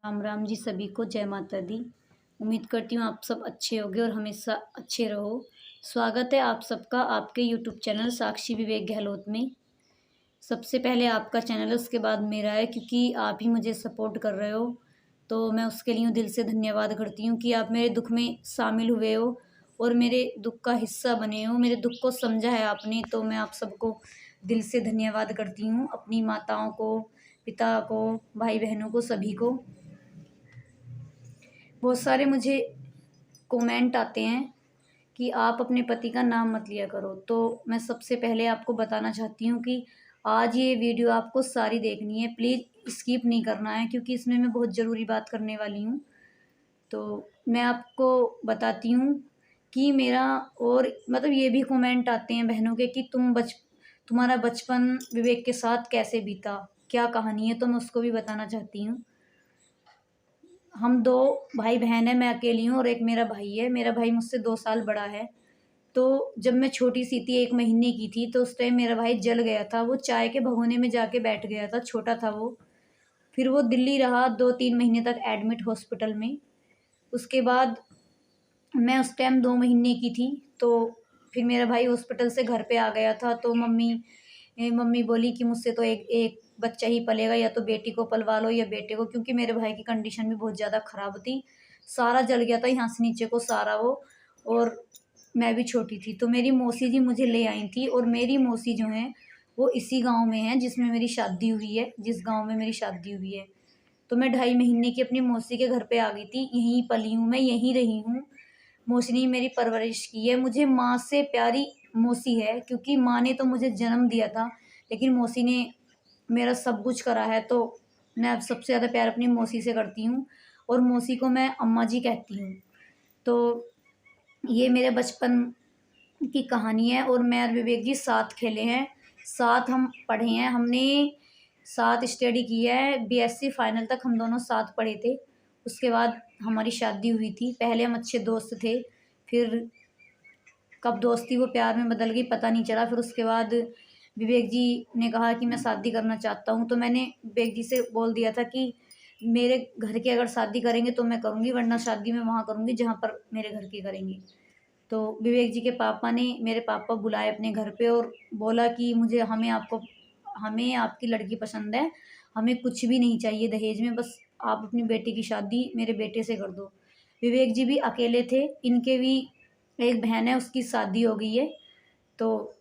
राम राम जी सभी को, जय माता दी। उम्मीद करती हूँ आप सब अच्छे होंगे और हमेशा अच्छे रहो। स्वागत है आप सबका आपके यूट्यूब चैनल साक्षी विवेक गहलोत में। सबसे पहले आपका चैनल है, उसके बाद मेरा है, क्योंकि आप ही मुझे सपोर्ट कर रहे हो। तो मैं उसके लिए दिल से धन्यवाद करती हूँ कि आप मेरे दुख में शामिल हुए हो और मेरे दुख का हिस्सा बने हो, मेरे दुख को समझा है आपने। तो मैं आप सबको दिल से धन्यवाद करती हूँ, अपनी माताओं को, पिता को, भाई बहनों को, सभी को। बहुत सारे मुझे कमेंट आते हैं कि आप अपने पति का नाम मत लिया करो। तो मैं सबसे पहले आपको बताना चाहती हूँ कि आज ये वीडियो आपको सारी देखनी है, प्लीज़ स्किप नहीं करना है, क्योंकि इसमें मैं बहुत ज़रूरी बात करने वाली हूँ। तो मैं आपको बताती हूँ कि मेरा, और मतलब ये भी कमेंट आते हैं बहनों के कि तुम्हारा बचपन विवेक के साथ कैसे बीता, क्या कहानी है, तो मैं उसको भी बताना चाहती हूँ। हम 2 भाई बहन हैं, मैं अकेली हूँ और एक मेरा भाई है। मेरा भाई मुझसे 2 साल बड़ा है। तो जब मैं छोटी-सी थी, 1 महीने की थी, तो उस टाइम मेरा भाई जल गया था। वो चाय के भगोने में जाके बैठ गया था, छोटा था वो। फिर वो दिल्ली रहा 2-3 महीने तक एडमिट हॉस्पिटल में। उसके बाद मैं उस टाइम 2 महीने की थी, तो फिर मेरा भाई हॉस्पिटल से घर पे आ गया था। तो मम्मी बोली कि मुझसे तो एक एक बच्चा ही पलेगा, या तो बेटी को पलवा लो या बेटे को, क्योंकि मेरे भाई की कंडीशन भी बहुत ज़्यादा ख़राब थी। सारा जल गया था यहाँ से नीचे को सारा वो, और मैं भी छोटी थी। तो मेरी मौसी जी मुझे ले आई थी, और मेरी मौसी जो हैं वो इसी गाँव में हैं जिसमें मेरी शादी हुई है, जिस गाँव में मेरी शादी हुई है। तो मैं 2.5 महीने की अपनी मौसी के घर पे आ गई थी। यहीं पली हूँ मैं, यहीं रही हूँ। मौसी ने मेरी परवरिश की है। मुझे माँ से प्यारी मौसी है, क्योंकि माँ ने तो मुझे जन्म दिया था, लेकिन मौसी ने मेरा सब कुछ करा है। तो मैं अब सबसे ज़्यादा प्यार अपनी मौसी से करती हूँ, और मौसी को मैं अम्मा जी कहती हूँ। तो ये मेरे बचपन की कहानी है, और मैं और विवेक जी साथ खेले हैं, साथ हम पढ़े हैं, हमने साथ स्टडी की है। बीएससी फाइनल तक हम दोनों साथ पढ़े थे। उसके बाद हमारी शादी हुई थी। पहले हम अच्छे दोस्त थे, फिर कब दोस्ती वो प्यार में बदल गई पता नहीं चला। फिर उसके बाद विवेक जी ने कहा कि मैं शादी करना चाहता हूँ, तो मैंने विवेक जी से बोल दिया था कि मेरे घर की अगर शादी करेंगे तो मैं करूँगी, वरना शादी मैं वहाँ करूँगी जहाँ पर मेरे घर की करेंगे। तो विवेक जी के पापा ने मेरे पापा बुलाए अपने घर पे और बोला कि हमें आपकी लड़की पसंद है, हमें कुछ भी नहीं चाहिए दहेज में, बस आप अपनी बेटी की शादी मेरे बेटे से कर दो। विवेक जी भी अकेले थे, इनके भी एक बहन है, उसकी शादी हो गई है। तो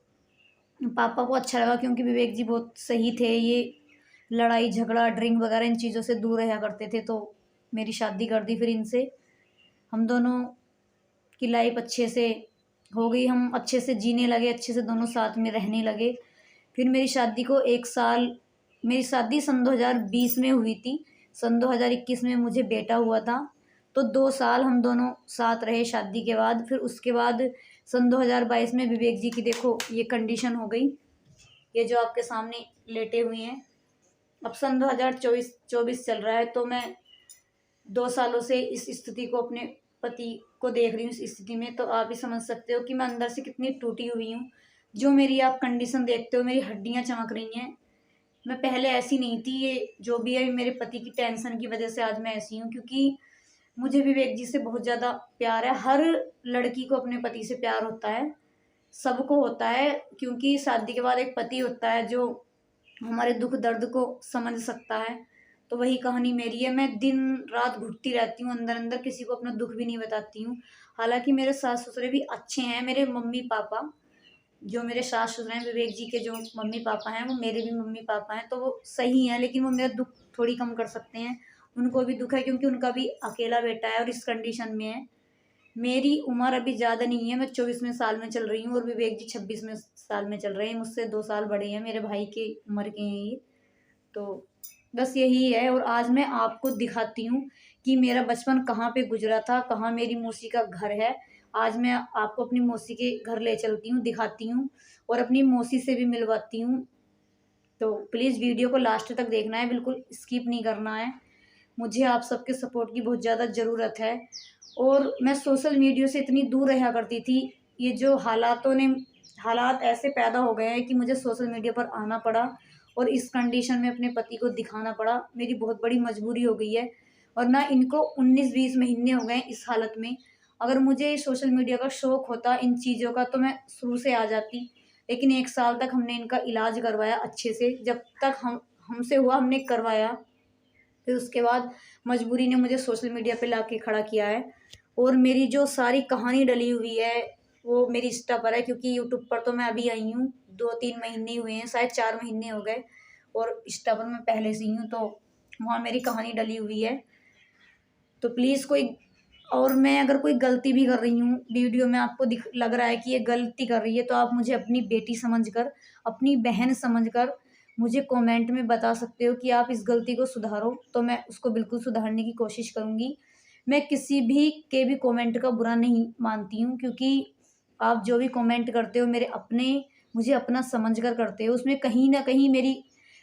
पापा को अच्छा लगा, क्योंकि विवेक जी बहुत सही थे, ये लड़ाई झगड़ा ड्रिंक वगैरह इन चीज़ों से दूर रहा करते थे। तो मेरी शादी कर दी फिर इनसे। हम दोनों की लाइफ अच्छे से हो गई, हम अच्छे से जीने लगे, अच्छे से दोनों साथ में रहने लगे। फिर मेरी शादी सन 2020 में हुई थी। सन 2021 में मुझे बेटा हुआ था। तो 2 साल हम दोनों साथ रहे शादी के बाद। फिर उसके बाद सन 2022 में विवेक जी की देखो ये कंडीशन हो गई, ये जो आपके सामने लेटे हुए हैं। अब सन 2024 चल रहा है, तो मैं 2 सालों से इस स्थिति को, अपने पति को देख रही हूँ इस स्थिति में। तो आप ही समझ सकते हो कि मैं अंदर से कितनी टूटी हुई हूँ। जो मेरी आप कंडीशन देखते हो, मेरी हड्डियाँ चमक रही हैं। मैं पहले ऐसी नहीं थी, ये जो भी है मेरे पति की टेंशन की वजह से आज मैं ऐसी हूँ, क्योंकि मुझे विवेक जी से बहुत ज़्यादा प्यार है। हर लड़की को अपने पति से प्यार होता है, सबको होता है, क्योंकि शादी के बाद एक पति होता है जो हमारे दुख दर्द को समझ सकता है। तो वही कहानी मेरी है। मैं दिन रात घुटती रहती हूँ अंदर अंदर, किसी को अपना दुख भी नहीं बताती हूँ। हालांकि मेरे सास ससुर भी अच्छे हैं, मेरे मम्मी पापा, जो मेरे सास ससुर हैं, विवेक जी के जो मम्मी पापा हैं, वो मेरे भी मम्मी पापा हैं, तो वो सही हैं, लेकिन वो मेरा दुख थोड़ी कम कर सकते हैं। उनको भी दुख है, क्योंकि उनका भी अकेला बेटा है और इस कंडीशन में है। मेरी उम्र अभी ज़्यादा नहीं है, मैं 24वें साल में चल रही हूँ, और विवेक जी 26वें साल में चल रहे हैं। मुझसे 2 साल बड़े हैं, मेरे भाई के उम्र के हैं ये। तो बस यही है, और आज मैं आपको दिखाती हूँ कि मेरा बचपन कहाँ पे गुजरा था, कहाँ मेरी मौसी का घर है। आज मैं आपको अपनी मौसी के घर ले चलती हूँ, दिखाती हूँ, और अपनी मौसी से भी मिलवाती हूँ। तो प्लीज़ वीडियो को लास्ट तक देखना है, बिल्कुल स्किप नहीं करना है। मुझे आप सबके सपोर्ट की बहुत ज़्यादा ज़रूरत है। और मैं सोशल मीडिया से इतनी दूर रहा करती थी, ये जो हालात ऐसे पैदा हो गए हैं कि मुझे सोशल मीडिया पर आना पड़ा, और इस कंडीशन में अपने पति को दिखाना पड़ा। मेरी बहुत बड़ी मजबूरी हो गई है, और ना इनको 19-20 महीने हो गए इस हालत में। अगर मुझे सोशल मीडिया का शौक होता इन चीज़ों का तो मैं शुरू से आ जाती, लेकिन 1 साल तक हमने इनका इलाज करवाया अच्छे से, जब तक हमसे हुआ हमने करवाया। फिर उसके बाद मजबूरी ने मुझे सोशल मीडिया पे लाके खड़ा किया है, और मेरी जो सारी कहानी डली हुई है वो मेरी इंस्टा पर है, क्योंकि यूट्यूब पर तो मैं अभी आई हूँ, 2-3 महीने हुए हैं, शायद 4 महीने हो गए, और इंस्टा पर मैं पहले से ही हूँ, तो वहाँ मेरी कहानी डली हुई है। तो प्लीज़ कोई, और मैं अगर कोई गलती भी कर रही हूँ वीडियो में, आपको लग रहा है कि ये गलती कर रही है, तो आप मुझे अपनी बेटी समझकर, अपनी बहन समझकर मुझे कमेंट में बता सकते हो कि आप इस गलती को सुधारो, तो मैं उसको बिल्कुल सुधारने की कोशिश करूँगी। मैं किसी भी के भी कमेंट का बुरा नहीं मानती हूँ, क्योंकि आप जो भी कमेंट करते हो मेरे अपने, मुझे अपना समझकर करते हो, उसमें कहीं न कहीं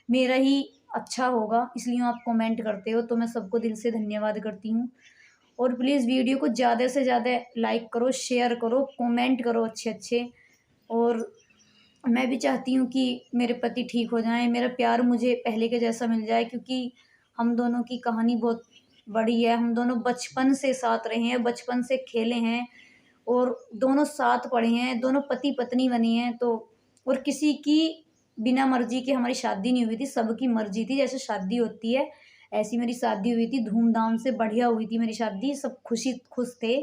मेरा ही अच्छा होगा, इसलिए आप कमेंट करते हो, तो मैं सबको दिल से धन्यवाद करती हूँ। और प्लीज़ वीडियो को ज़्यादा से ज़्यादा लाइक करो, शेयर करो, कमेंट करो अच्छे-अच्छे। और मैं भी चाहती हूँ कि मेरे पति ठीक हो जाएँ, मेरा प्यार मुझे पहले के जैसा मिल जाए, क्योंकि हम दोनों की कहानी बहुत बड़ी है। हम दोनों बचपन से साथ रहे हैं, बचपन से खेले हैं, और दोनों साथ पढ़े हैं, दोनों पति-पत्नी बने हैं। तो और किसी की बिना मर्ज़ी के हमारी शादी नहीं हुई थी, सबकी मर्ज़ी थी, जैसे शादी होती है, ऐसी मेरी शादी हुई थी, धूम-धाम से बढ़िया हुई थी मेरी शादी, सब खुश थे।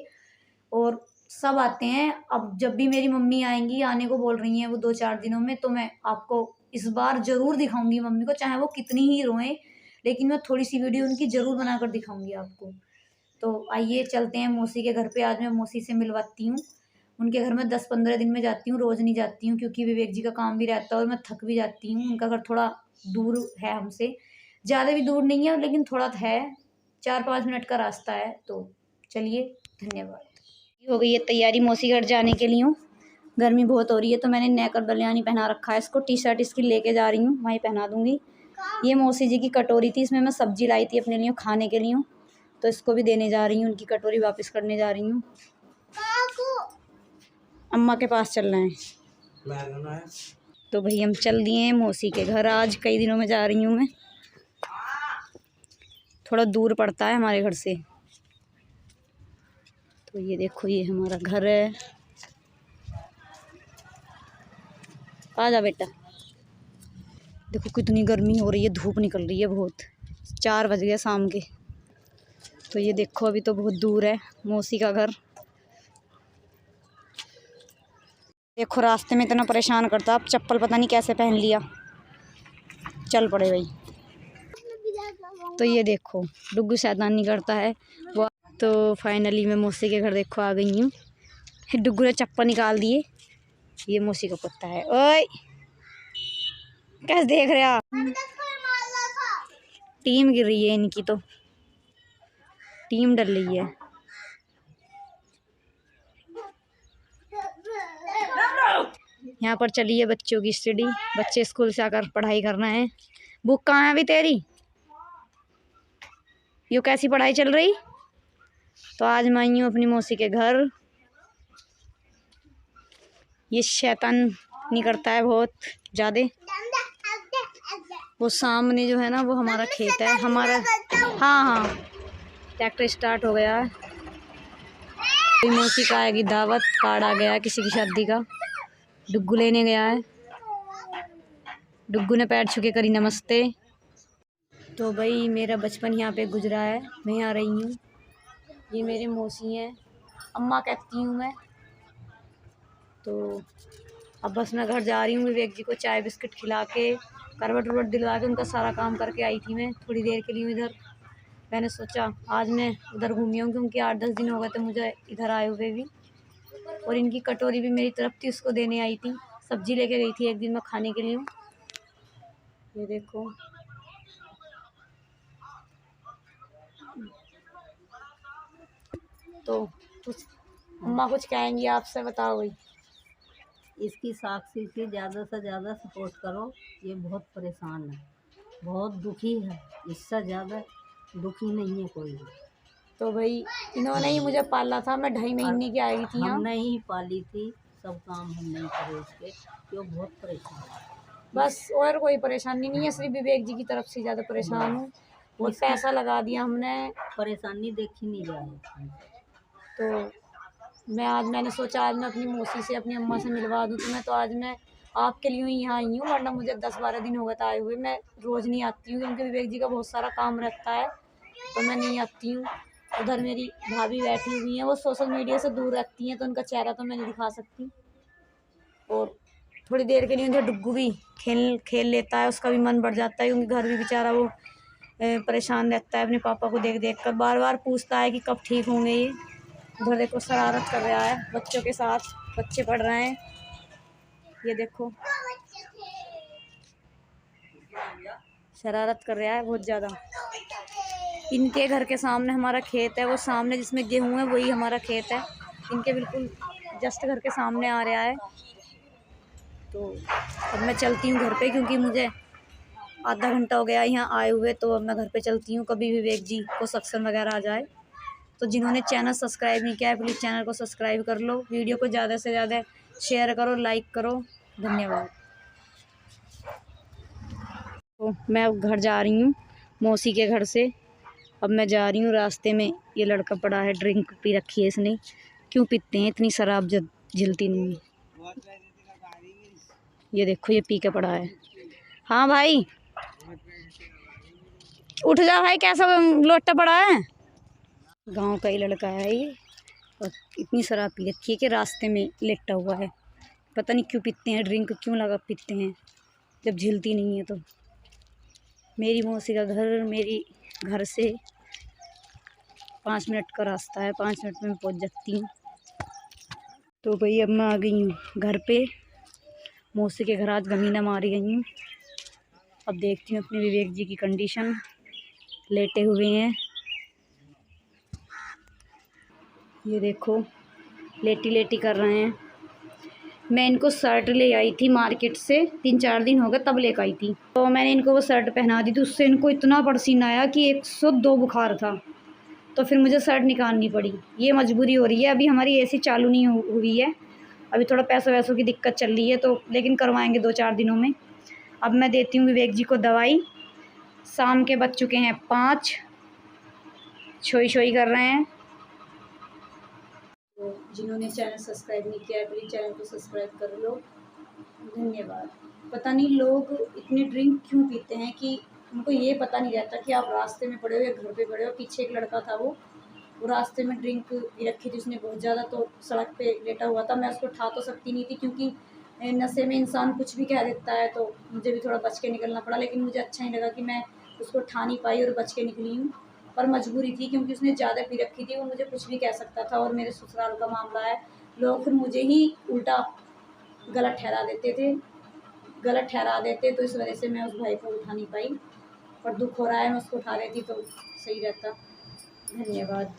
और सब आते हैं, अब जब भी मेरी मम्मी आएँगी, आने को बोल रही हैं वो 2-4 दिनों में, तो मैं आपको इस बार ज़रूर दिखाऊँगी मम्मी को, चाहे वो कितनी ही रोएँ, लेकिन मैं थोड़ी-सी वीडियो उनकी ज़रूर बनाकर दिखाऊँगी आपको। तो आइए चलते हैं मौसी के घर पे, आज मैं मौसी से मिलवाती हूँ। उनके घर में 10-15 दिन में जाती हूँ, रोज़ नहीं जाती हूँ, क्योंकि विवेक जी का काम भी रहता है और मैं थक भी जाती हूँ। उनका घर थोड़ा दूर है हमसे, ज़्यादा भी दूर नहीं है, लेकिन थोड़ा है, 4-5 मिनट का रास्ता है। तो चलिए, धन्यवाद। हो गई है तैयारी मौसी घर जाने के लिए। गर्मी बहुत हो रही है, तो मैंने नेकर बनियानी पहना रखा है इसको, टी-शर्ट इसकी लेके जा रही हूँ, वहीं पहना दूँगी। ये मौसी जी की कटोरी थी, इसमें मैं सब्ज़ी लाई थी अपने लिए खाने के लिए, तो इसको भी देने जा रही हूँ, उनकी कटोरी वापस करने जा रही हूँ। अम्मा के पास चलना है। तो भाई हम चल दिए हैं मौसी के घर, आज कई दिनों में जा रही हूँ मैं, थोड़ा दूर पड़ता है हमारे घर से। तो ये देखो, ये हमारा घर है। आ जा बेटा। देखो कितनी गर्मी हो रही है, धूप निकल रही है बहुत, 4 बज गए शाम के। तो ये देखो अभी तो बहुत दूर है मौसी का घर। देखो रास्ते में इतना परेशान करता, अब चप्पल पता नहीं कैसे पहन लिया, चल पड़े भाई। तो ये देखो डुग्गू शैतानी करता है वो। तो फाइनली मैं मौसी के घर देखो आ गई हूँ। डुग्गू ने चप्पल निकाल दिए, ये मौसी का कुत्ता है। ओए कैसे देख रहे आप? टीम गिर रही है इनकी, तो टीम डल रही है। यहाँ पर चली है बच्चों की स्टडी, बच्चे स्कूल से आकर पढ़ाई करना है। बुक कहाँ है अभी तेरी? यो कैसी पढ़ाई चल रही? तो आज मैं आई हूँ अपनी मौसी के घर। ये शैतान नहीं करता है बहुत ज़्यादा। वो सामने जो है ना, वो हमारा खेत है, हमारा। हाँ हाँ, ट्रैक्टर स्टार्ट हो गया है। मौसी का आएगी दावत, कार्ड आ गया है किसी की शादी का। डुग्गू लेने गया है, डुग्गू ने पैर छू के करी नमस्ते। तो भाई मेरा बचपन यहाँ पे गुजरा है, मैं यहाँ रही हूँ। ये मेरे मौसी हैं, अम्मा कहती हूँ मैं। तो अब बस मैं घर जा रही हूँ, विवेक जी को चाय बिस्किट खिला के, करवट वरवट दिलवा के, उनका सारा काम करके आई थी मैं थोड़ी देर के लिए इधर। मैंने सोचा आज मैं उधर घूमी हूँ, क्योंकि 8-10 दिन हो गए थे मुझे इधर आए हुए भी। और इनकी कटोरी भी मेरी तरफ थी, उसको देने आई थी, सब्जी लेके गई थी एक दिन मैं खाने के लिए। ये देखो तो कुछ अम्मा कुछ कहेंगी आपसे, बताओ भाई। इसकी साक्षी से ज़्यादा से ज़्यादा सपोर्ट करो, ये बहुत परेशान है, बहुत दुखी है, इससे ज़्यादा दुखी नहीं है कोई भी। तो भाई इन्होंने ही मुझे पाला था, मैं 2.5 महीने की आई थी यहाँ। हमने ही पाली थी, सब काम हम नहीं करे उसके, क्यों बहुत परेशान है। बस और कोई परेशानी नहीं है, सिर्फ विवेक जी की तरफ से ज़्यादा परेशान हूँ। बहुत पैसा लगा दिया हमने, परेशानी देखी नहीं जाए। तो मैंने सोचा आज मैं अपनी मौसी से, अपनी अम्मा से मिलवा दूँ। तो मैं तो आज मैं आपके लिए ही यहाँ आई हूँ, वरना मुझे 10-12 दिन हो गए आए हुए। मैं रोज़ नहीं आती हूँ क्योंकि विवेक जी का बहुत सारा काम रहता है, तो मैं नहीं आती हूँ। उधर मेरी भाभी बैठी हुई हैं, वो सोशल मीडिया से दूर रखती हैं, तो उनका चेहरा तो मैं नहीं दिखा सकती। और थोड़ी देर के लिए उनसे डुग्गू भी खेल लेता है, उसका भी मन बढ़ जाता है क्योंकि घर भी बेचारा वो परेशान रहता है अपने पापा को देख देख कर। बार बार पूछता है कि कब ठीक होंगे ये। उधर देखो शरारत कर रहा है बच्चों के साथ, बच्चे पढ़ रहे हैं, ये देखो शरारत कर रहा है बहुत ज़्यादा। इनके घर के सामने हमारा खेत है, वो सामने जिसमें गेहूँ है वही हमारा खेत है, इनके बिल्कुल जस्ट घर के सामने आ रहा है। तो अब मैं चलती हूँ घर पे क्योंकि मुझे आधा घंटा हो गया यहाँ आए हुए, तो अब मैं घर पे चलती हूँ, कभी विवेक जी को सक्शन वगैरह आ जाए। तो जिन्होंने चैनल सब्सक्राइब नहीं किया है प्लीज़ चैनल को सब्सक्राइब कर लो, वीडियो को ज़्यादा से ज़्यादा शेयर करो, लाइक करो, धन्यवाद। तो मैं अब घर जा रही हूँ मौसी के घर से। अब मैं जा रही हूँ, रास्ते में ये लड़का पड़ा है, ड्रिंक पी रखी है इसने। क्यों पीते हैं इतनी शराब जब झिलती नहीं है। ये देखो ये पी के पड़ा है। हाँ भाई उठ जा भाई, कैसा लोटा पड़ा है। गांव का ही लड़का है ये, और इतनी शराब पी रखी है कि रास्ते में लेटा हुआ है। पता नहीं क्यों पीते हैं, ड्रिंक क्यों लगा पीते हैं जब झिलती नहीं है। तो मेरी मौसी का घर मेरी घर से 5 मिनट का रास्ता है, 5 मिनट में पहुंच जाती हूँ। तो भाई अब मैं आ गई हूँ घर पे, मौसी के घर आज गमीना मारी गई हूँ। अब देखती हूँ अपने विवेक जी की कंडीशन, लेटे हुए हैं, ये देखो लेटी लेटी कर रहे हैं। मैं इनको शर्ट ले आई थी मार्केट से, 3-4 दिन हो गए तब लेकर आई थी। तो मैंने इनको वो शर्ट पहना दी थी, उससे इनको इतना पसीना आया कि 102 बुखार था। तो फिर मुझे शर्ट निकालनी पड़ी, ये मजबूरी हो रही है। अभी हमारी एसी चालू नहीं हुई है, अभी थोड़ा पैसों वैसों की दिक्कत चल रही है, तो लेकिन करवाएंगे 2-4 दिनों में। अब मैं देती हूँ विवेक जी को दवाई। शाम के बज चुके हैं 5, छोई छोई कर रहे हैं। तो जिन्होंने चैनल सब्सक्राइब नहीं किया है प्लीज़ चैनल को सब्सक्राइब कर लो, धन्यवाद। पता नहीं लोग इतनी ड्रिंक क्यों पीते हैं कि उनको ये पता नहीं रहता कि आप रास्ते में पड़े हो या घर पे पड़े हो। पीछे एक लड़का था वो रास्ते में ड्रिंक पी रखी थी उसने बहुत ज़्यादा, तो सड़क पे लेटा हुआ था। मैं उसको उठा तो सकती नहीं थी क्योंकि नशे में इंसान कुछ भी कह देता है, तो मुझे भी थोड़ा बच के निकलना पड़ा। लेकिन मुझे अच्छा नहीं लगा कि मैं उसको उठा नहीं पाई और बच के निकली हूँ, पर मजबूरी थी क्योंकि उसने ज़्यादा पी रखी थी, वो मुझे कुछ भी कह सकता था। और मेरे ससुराल का मामला है, लोग फिर मुझे ही उल्टा गलत ठहरा देते, तो इस वजह से मैं उस भाई को उठा नहीं पाई। और दुख हो रहा है, मैं उसको उठा रही थी तो सही रहता। धन्यवाद।